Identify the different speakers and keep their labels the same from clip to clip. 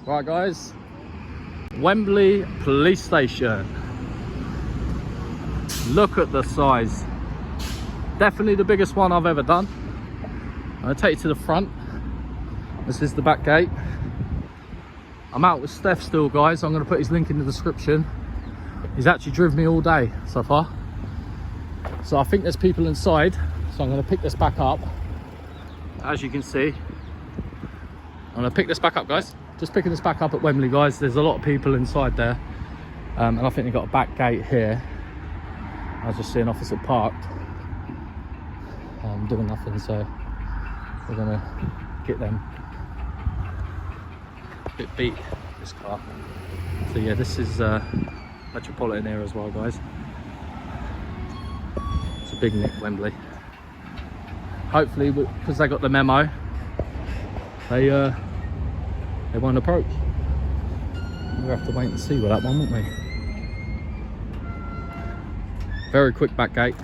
Speaker 1: Right guys, Wembley police station. Look at the size. Definitely the biggest one I've ever done. I'm gonna take you to the front. This is the back gate. I'm out with Steph still, guys. I'm gonna put his link in the description. He's actually driven me all day so far. So I think there's people inside. So I'm gonna pick this back up. As you can see, I'm gonna pick this back up, guys. Just picking this back up at Wembley, guys. There's a lot of people inside there. And I think they've got a back gate here. I was just seeing officer parked. Doing nothing, so we're gonna get them. A bit beat, this car. So yeah, this is Metropolitan here as well, guys. It's a big nick, Wembley. Hopefully, because they got the memo, they won't approach. We'll have to wait and see with that one, won't we? Very quick back gate.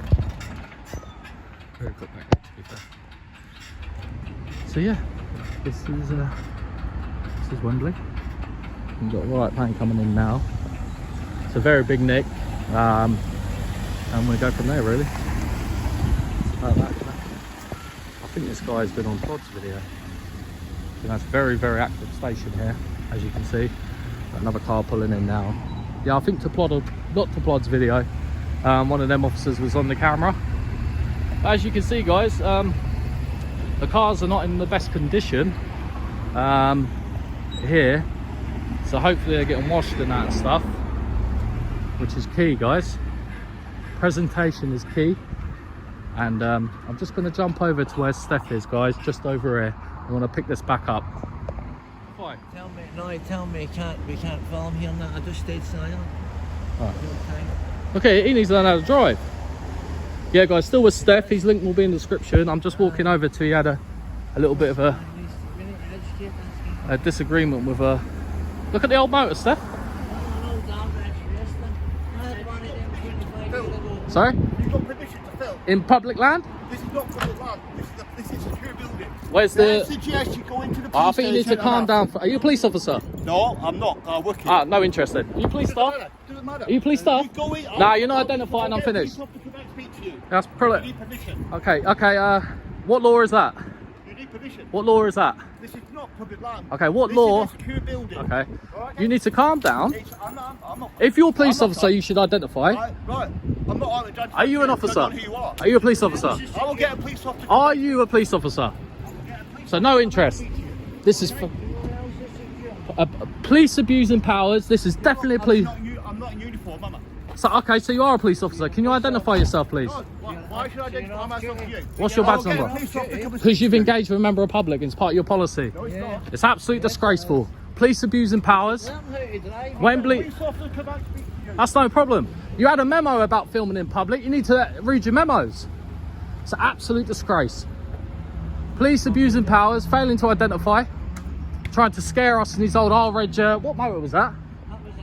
Speaker 1: Very quick back gate, to be fair. So yeah, this is Wembley. We've got a right plane coming in now. It's a very big nick, and we'll go from there, really. Like that. I think this guy's been on Plod's video. And that's a very, very active station here, as you can see. Got another car pulling in now. Yeah, I think to Plod, not to Plod's video. One of them officers was on the camera. As you can see, guys, the cars are not in the best condition here. So hopefully they're getting washed and that and stuff, which is key, guys. Presentation is key. And I'm just going to jump over to where Steph is, guys, just over here. I want to pick this back up. Fine.
Speaker 2: Tell me we can't film here and that. I just stayed silent.
Speaker 1: Right. Okay, he needs to learn how to drive. Yeah, guys, still with Steph. His link will be in the description. I'm just walking over to, he had a little bit of a disagreement with a... Look at the old motor, Steph. Sorry?
Speaker 3: You've got permission to film.
Speaker 1: In public land?
Speaker 3: This is not public land. This is a secure building.
Speaker 1: Where's the...
Speaker 3: suggest you go into the
Speaker 1: I think you need to calm down. Are you a police officer?
Speaker 3: No, I'm not. I work here.
Speaker 1: Ah, no interest then. Are you police staff?
Speaker 3: Doesn't matter.
Speaker 1: Are you police staff?
Speaker 3: You go in,
Speaker 1: Nah, you're not identifying. I'm finished. That's
Speaker 3: You
Speaker 1: brilliant.
Speaker 3: need permission.
Speaker 1: Okay, what law is that?
Speaker 3: You need permission.
Speaker 1: What law is that?
Speaker 3: This is not public land.
Speaker 1: Okay, what
Speaker 3: this
Speaker 1: law?
Speaker 3: Is a secure building.
Speaker 1: Okay.
Speaker 3: Right?
Speaker 1: You need to calm down.
Speaker 3: I'm not.
Speaker 1: If you're a police officer, you should identify.
Speaker 3: Right. I'm not identifying.
Speaker 1: Are you an officer?
Speaker 3: I don't know who you are.
Speaker 1: Are you a police officer?
Speaker 3: I will get a police officer.
Speaker 1: Are you a police officer? So no interest. This is for police abusing powers. This is definitely a police.
Speaker 3: I'm not in uniform, am I?
Speaker 1: So okay, so you are a police officer. Can you identify yourself, please?
Speaker 3: Why should I identify myself to you?
Speaker 1: What's your badge number? Because you've engaged with a member of the public. It's part of your policy.
Speaker 3: No, it's not.
Speaker 1: It's absolutely disgraceful. Police abusing powers. Wembley.
Speaker 3: Police officer come out to speak to you.
Speaker 1: That's no problem. You had a memo about filming in public. You need to read your memos. It's an absolute disgrace. Police abusing powers, failing to identify, trying to scare us in his old R-Reg. What motor was that?
Speaker 2: That was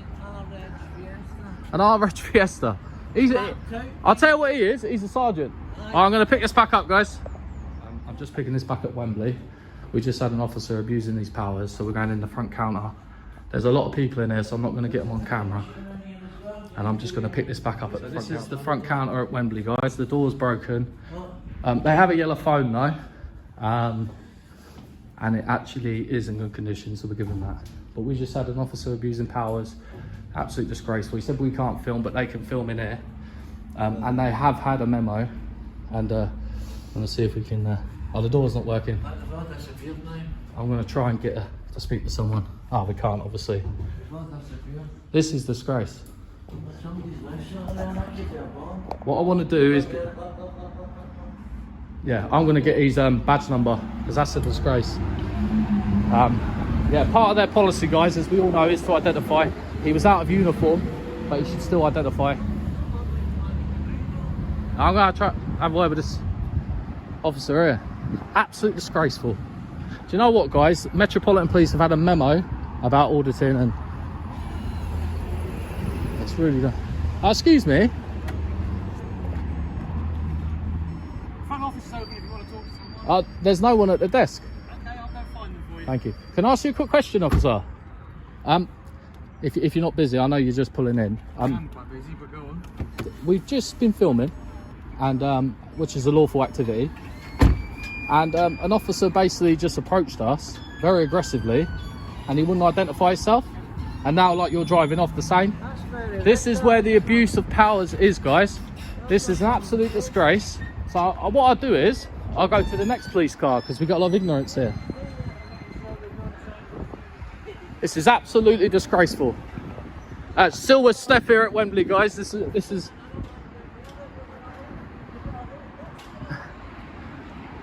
Speaker 1: An R-Reg Fiesta. I'll tell you what he is. He's a sergeant. I'm going to pick this back up, guys. I'm just picking this back at Wembley. We just had an officer abusing these powers, so we're going in the front counter. There's a lot of people in here, so I'm not going to get them on camera. And I'm just going to pick this back up at the front counter. This is the front counter at Wembley, guys. The door's broken. They have a yellow phone, though. And it actually is in good condition, so we're giving that. But we just had an officer abusing powers. Absolute disgraceful. He said we can't film, but they can film in here. And they have had a memo. And I'm going to see if we can... oh, the door's not working. I'm going to try and get to speak to someone. Oh, we can't, obviously. This is disgrace. What I want to do is... Yeah, I'm going to get his badge number, because that's a disgrace. Yeah, part of their policy, guys, as we all know, is to identify. He was out of uniform, but he should still identify. I'm going to try have a word with this officer here. Absolutely disgraceful. Do you know what, guys? Metropolitan Police have had a memo about auditing, and it's really done. Excuse me. There's no one at the desk.
Speaker 3: Okay, I'll go find them for you.
Speaker 1: Thank you. Can I ask you a quick question, officer? If you're not busy, I know you're just pulling in.
Speaker 4: I'm quite busy, but go on.
Speaker 1: We've just been filming, and which is a lawful activity. And an officer basically just approached us very aggressively, and he wouldn't identify himself. And now, like, you're driving off the same. This is where the abuse of powers is, guys. This is an absolute disgrace. So what I'll do is I'll go to the next police car because we've got a lot of ignorance here. This is absolutely disgraceful. Still with Steph here at Wembley, guys. This is.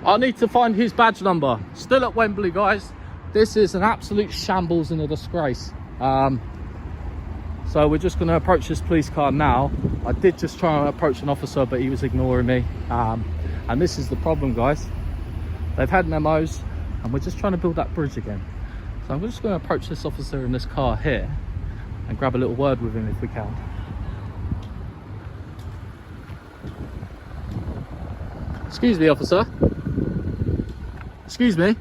Speaker 1: I need to find his badge number. Still at Wembley, guys. This is an absolute shambles and a disgrace. So we're just going to approach this police car now. I did just try and approach an officer, but he was ignoring me. And this is the problem, guys. They've had memos, and we're just trying to build that bridge again. So I'm just going to approach this officer in this car here and grab a little word with him if we can. Excuse me, officer. Excuse me.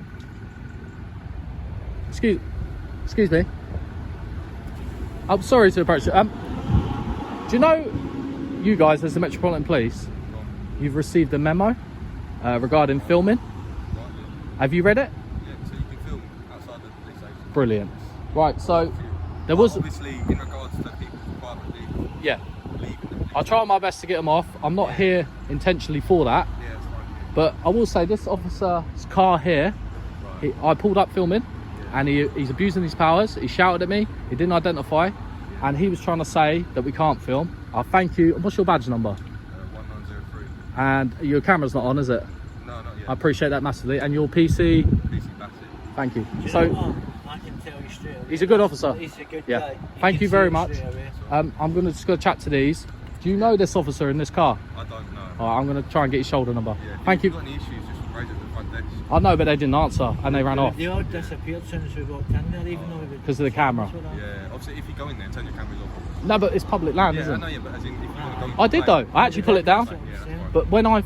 Speaker 1: Excuse me. I'm sorry to approach you. Do you know, you guys as the Metropolitan Police, you've received a memo regarding filming? Have you read it?
Speaker 4: Yeah, so you can film outside the police station.
Speaker 1: Brilliant. Right, so there was...
Speaker 4: Obviously, in regards to people privately
Speaker 1: Yeah.
Speaker 4: leaving the police.
Speaker 1: I'll try my best to get them off. I'm not here intentionally for that.
Speaker 4: Yeah, it's fine.
Speaker 1: But I will say this officer's car here, I pulled up filming, and he's abusing his powers. He shouted at me, he didn't identify, and he was trying to say that we can't film. Thank you. What's your badge number?
Speaker 4: 1903.
Speaker 1: And your camera's not on, is it?
Speaker 4: No, not yet.
Speaker 1: I appreciate that massively. And your PC?
Speaker 4: PC Bassett.
Speaker 1: Thank you.
Speaker 2: Do you
Speaker 1: So
Speaker 2: know what? I can tell you straight away.
Speaker 1: he's a good officer.
Speaker 2: He's a good
Speaker 1: Yeah.
Speaker 2: guy.
Speaker 1: Thank
Speaker 2: can
Speaker 1: you very
Speaker 2: see
Speaker 1: much.
Speaker 2: straight away.
Speaker 1: I'm just going to chat to these. Do you know this officer in this car?
Speaker 4: I don't know.
Speaker 1: All right, I'm going to try and get his shoulder number.
Speaker 4: Yeah, if
Speaker 1: Thank
Speaker 4: you've
Speaker 1: you.
Speaker 4: got any issues, just raise it at the front desk.
Speaker 1: I know, but they didn't answer and they ran off
Speaker 2: They all disappeared as soon as we walked in there, even though we
Speaker 1: because of the camera.
Speaker 4: Yeah, obviously, if you go in there, turn your cameras off.
Speaker 1: No, but it's public land,
Speaker 4: Yeah, I
Speaker 1: isn't
Speaker 4: know,
Speaker 1: it?
Speaker 4: yeah, but as in, if you want to go...
Speaker 1: I did though. I actually pull it down.
Speaker 4: Yeah, that's fine.
Speaker 1: But when I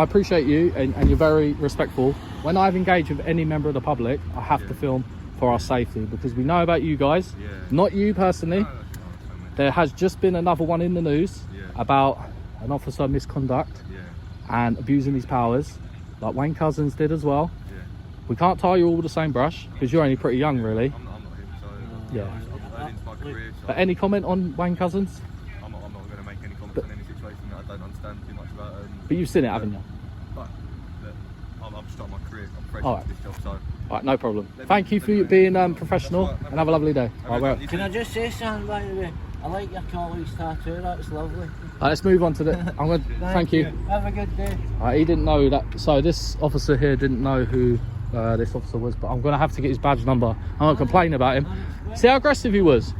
Speaker 1: appreciate you and you're very respectful. When I've engaged with any member of the public, I have to film for our safety because we know about you guys.
Speaker 4: Yeah.
Speaker 1: Not you personally.
Speaker 4: No, that's fine, mate.
Speaker 1: There has just been another one in the news about an officer misconduct and abusing his powers, like Wayne Cousins did as well.
Speaker 4: Yeah.
Speaker 1: We can't tie you all with the same brush because you're only pretty young, really.
Speaker 4: I'm not him, so...
Speaker 1: Yeah.
Speaker 4: I'm early into my career, so...
Speaker 1: But any comment on Wayne Cousins?
Speaker 4: I'm not going to make any comments on any situation that I don't understand too much about.
Speaker 1: But you've seen it, haven't you?
Speaker 4: But I'm starting my career. I'm fresh
Speaker 1: All
Speaker 4: into this job, so...
Speaker 1: All right, no problem. Thank you for being professional and have a lovely day. All right, well,
Speaker 2: Can I just say something, by the way? I like your colleague's tattoo, that's lovely.
Speaker 1: let's move on to the... I'm going to... Thank you.
Speaker 2: Have a good day.
Speaker 1: He didn't know that, so this officer here didn't know who this officer was, but I'm going to have to get his badge number. I'm not complaining about him. See how aggressive he was?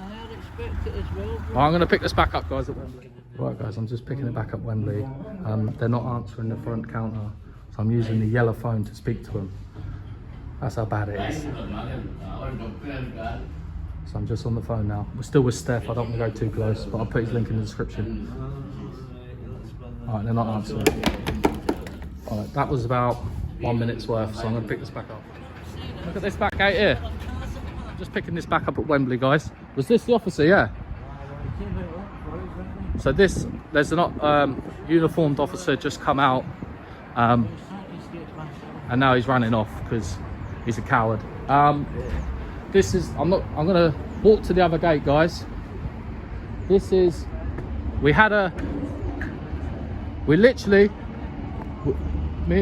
Speaker 2: I'd expect it as well.
Speaker 1: I'm going to pick this back up, guys, at Wembley. Right, guys, I'm just picking it back up Wembley. They're not answering the front counter, so I'm using the yellow phone to speak to them. That's how bad it is. So I'm just on the phone now. We're still with Steph. I don't want to go too close, but I'll put his link in the description. All right, they're not answering. All right, that was about 1 minute's worth, so I'm going to pick this back up. Look at this back gate here. I'm just picking this back up at Wembley, guys. Was this the officer? Yeah. So there's an uniformed officer just come out, and now he's running off because he's a coward. I'm gonna walk to the other gate, guys. Me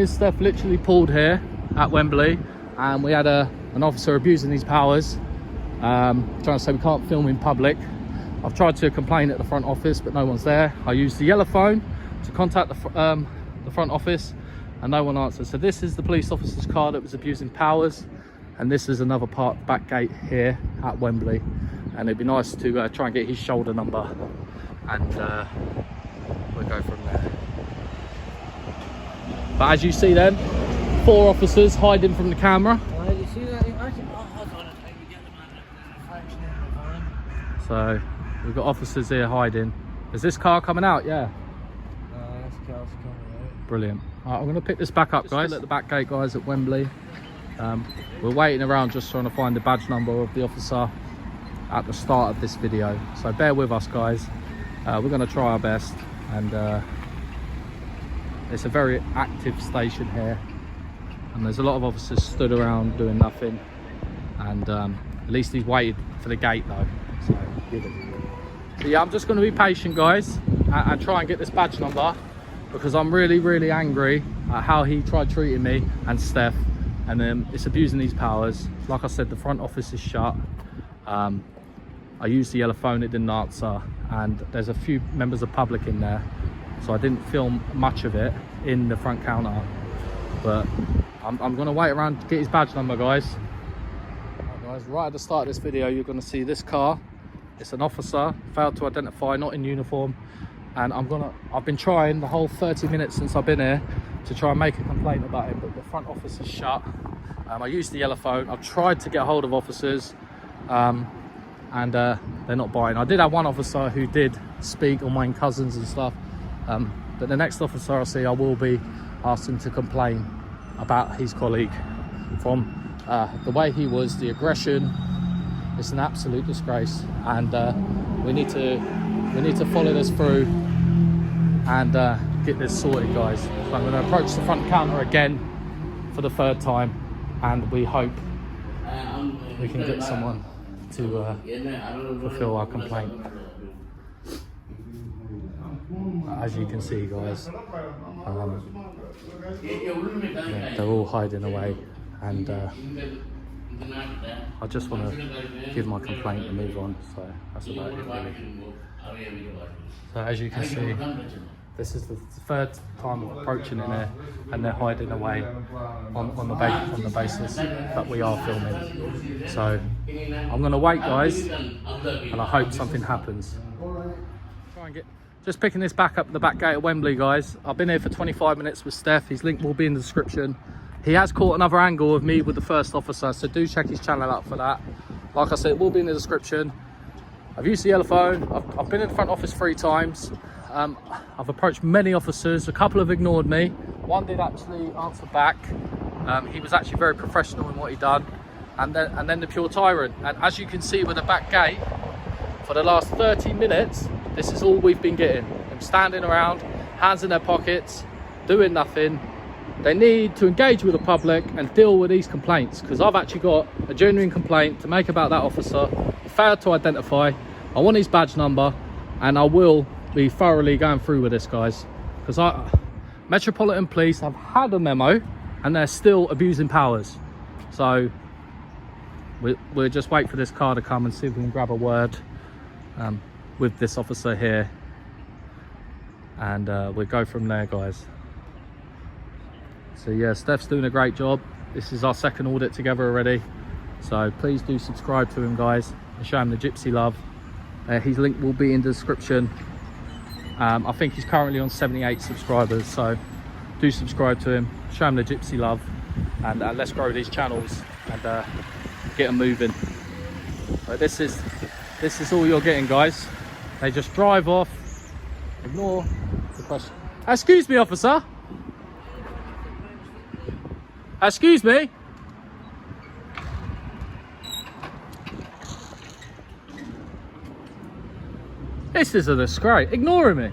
Speaker 1: and Steph literally pulled here at Wembley, and we had an officer abusing his powers, trying to say we can't film in public. I've tried to complain at the front office, but no one's there. I used the yellow phone to contact the front office, and no one answered. So this is the police officer's car that was abusing powers, and this is another back gate here at Wembley. And it'd be nice to try and get his shoulder number, and we'll go from there. But as you see then, 4 officers hiding from the camera.
Speaker 2: You see that? Hold on a second, get the man in the reflection in the van.
Speaker 1: So we've got officers here hiding. Is this car coming out? Yeah.
Speaker 2: This car's coming out.
Speaker 1: Brilliant. All right, I'm going to pick this back up, guys. At the back gate, guys, at Wembley. We're waiting around just trying to find the badge number of the officer at the start of this video. So bear with us, guys. We're going to try our best, and it's a very active station here, and there's a lot of officers stood around doing nothing, and at least he's waited for the gate though, so yeah, I'm just going to be patient, guys, and try and get this badge number, because I'm really angry at how he tried treating me and Steph, and it's abusing these powers. Like I said, the front office is shut. I used the yellow phone, it didn't answer, and there's a few members of public in there, so I didn't film much of it in the front counter. But I'm gonna wait around to get his badge number, guys. Right, guys, right at the start of this video, you're gonna see this car. It's an officer, failed to identify, not in uniform, and I've been trying the whole 30 minutes since I've been here to try and make a complaint about him, but the front office is shut. I used the yellow phone. I've tried to get hold of officers, and they're not buying. I did have one officer who did speak on my cousins and stuff, but the next officer I see, I will be asking to complain about his colleague from the way he was, the aggression. It's an absolute disgrace, and we need to follow this through and get this sorted, guys. So I'm going to approach the front counter again for the 3rd time, and we hope we can get someone to fulfill our complaint. As you can see, guys, yeah, they're all hiding away, and I just want to give my complaint and move on. So that's about it, really. So as you can see, this is the 3rd time of approaching it there, and they're hiding away on the basis that we are filming. So I'm going to wait, guys, and I hope something happens. Try and just picking this back up the back gate at Wembley, guys. I've been here for 25 minutes with Steph. His link will be in the description. He has caught another angle of me with the first officer, so do check his channel out for that. Like I said, it will be in the description. I've used the yellow phone. I've been in the front office 3 times. I've approached many officers. A couple have ignored me. One did actually answer back. He was actually very professional in what he done. And then the pure tyrant. And as you can see with the back gate, for the last 30 minutes, this is all we've been getting. Them standing around, hands in their pockets, doing nothing. They need to engage with the public and deal with these complaints, because I've actually got a genuine complaint to make about that officer. He failed to identify. I want his badge number, and I will be thoroughly going through with this, guys, because Metropolitan Police have had a memo and they're still abusing powers. So we'll just wait for this car to come and see if we can grab a word with this officer here, and we'll go from there, guys. So yeah, Steph's doing a great job. This is our 2nd audit together already, so please do subscribe to him, guys, and show him the Gypsy love. His link will be in the description. I think he's currently on 78 subscribers, so do subscribe to him, show him the Gypsy love, and let's grow these channels and get them moving. But this is all you're getting, guys. They just drive off, ignore the question. Excuse me, officer. Excuse me. This is a disgrace. Ignoring me.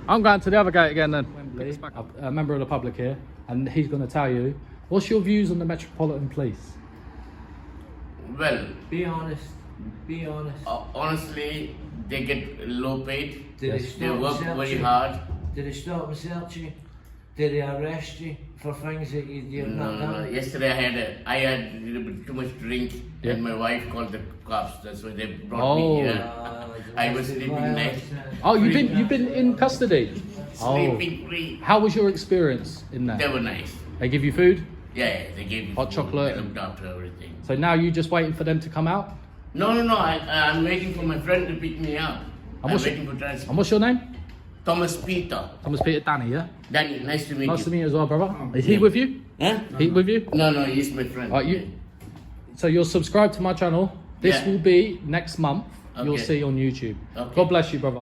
Speaker 1: I'm going to the other gate again then. Wembley, a member of the public here, and he's going to tell you, what's your views on the Metropolitan Police?
Speaker 2: Well, be honest.
Speaker 5: Honestly, they get low paid.
Speaker 2: They
Speaker 5: work very hard.
Speaker 2: Did they stop and search you? Did they arrest you for things that you've not done?
Speaker 5: Yesterday I had a little bit too much drink, and my wife called the cops. That's why they brought me here. I was sleeping night.
Speaker 1: Oh, you've been in custody.
Speaker 5: Sleeping free.
Speaker 1: How was your experience in there?
Speaker 5: They were nice.
Speaker 1: They give you food?
Speaker 5: Yeah, they gave me
Speaker 1: hot
Speaker 5: food.
Speaker 1: chocolate.
Speaker 5: They looked after everything.
Speaker 1: So now you're just waiting for them to come out?
Speaker 5: No. I'm waiting for my friend to pick me up. I'm waiting for transport.
Speaker 1: And what's your name?
Speaker 5: Thomas Peter.
Speaker 1: Thomas Peter, Danny, yeah?
Speaker 5: Danny, nice to meet you.
Speaker 1: Nice to meet you as well, brother. Is he with you?
Speaker 5: Huh?
Speaker 1: He with you?
Speaker 5: No, he's my friend.
Speaker 1: So you're subscribed to my channel. This will be next month. You'll
Speaker 5: Okay.
Speaker 1: see on YouTube.
Speaker 5: Okay.
Speaker 1: God bless you, brother.